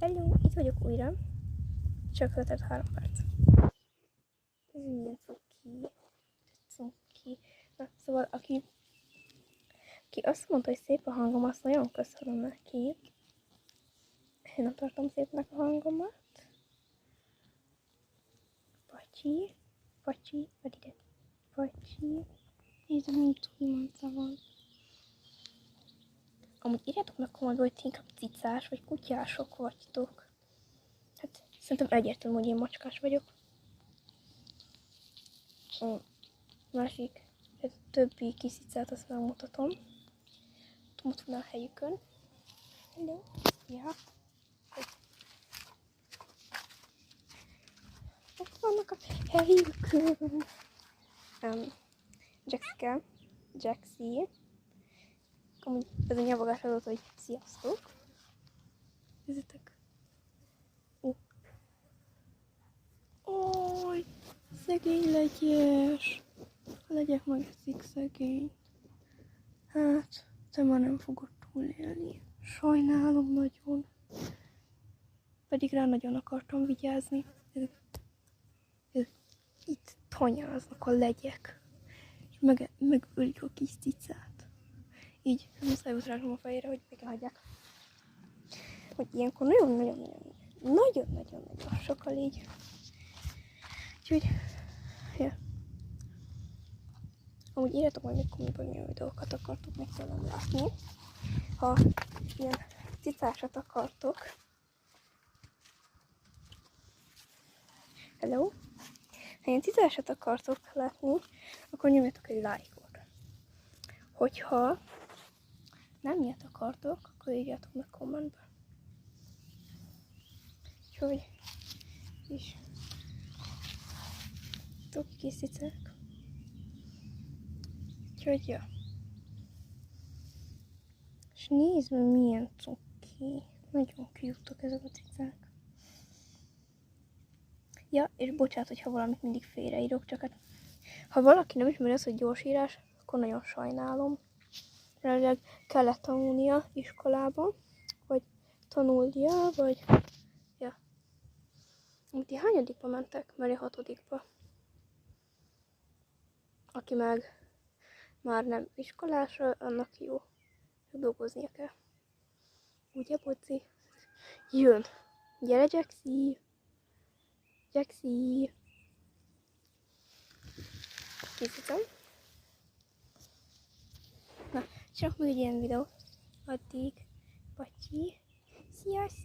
Hello, itt vagyok újra. Csak letett 3 perc. Ez milyen cuki. Na, szóval aki azt mondta, hogy szép a hangom, azt nagyon köszönöm neki. Én nem tartom szépnek a hangomat. Pacsi, vagy ide. Pacsi. Nézd, mint limonca van. Amúgy írjátok meg kommentbe, hogy inkább cicás vagy kutyások vagytok. Hát szerintem egyértelmű, hogy én macskás vagyok. A másik, ez a többi kis cicát, azt megmutatom. Ott van a helyükön. Hello. Ja. Ott vannak a helyükön. Jaxi. Amúgy ez a nyavogás az, hogy sziasztok. Nézzétek. Ój, szegény legyes. Legyek megeszik szegény. Hát, te már nem fogod túlélni. Sajnálom nagyon. Pedig rá nagyon akartam vigyázni. Itt tanyáznak a legyek. És megöljük a kis cicát. Így muszáj volt rágnom a fejére, hogy még hagyják. Hogy ilyenkor nagyon-nagyon sokkal így. Úgyhogy, ja. Amúgy írjátok majd még kommentben, milyen videókat akartok még tőlem látni. Ha ilyen cicásat akartok. Hello? Ha ilyen cicásat akartok látni, akkor nyomjatok egy lájkot. Hogyha nem ilyet akartok, akkor írjátok meg kommentben. Úgyhogy is tudok kis cicák. Úgyhogy ja. És nézd meg, milyen cuki. Nagyon cute-ok ezek a cicák. Ja, és bocsánat, hogyha valamit mindig félreírok, csak hát ha valaki nem ismeri azt, hogy gyorsírás, akkor nagyon sajnálom. Jelenleg kellett tanulnia iskolában, vagy tanulnia, vagy ja. Ti hányadikba mentek? Mert én 6-ba. Aki meg már nem iskolás, annak jó. Dolgoznia kell. Ugye, boci? Jön. Gyere, Jaxi. Jaxi. Készítem. Na, csak még egy ilyen videó. Addig, pacsi. Sziasztok!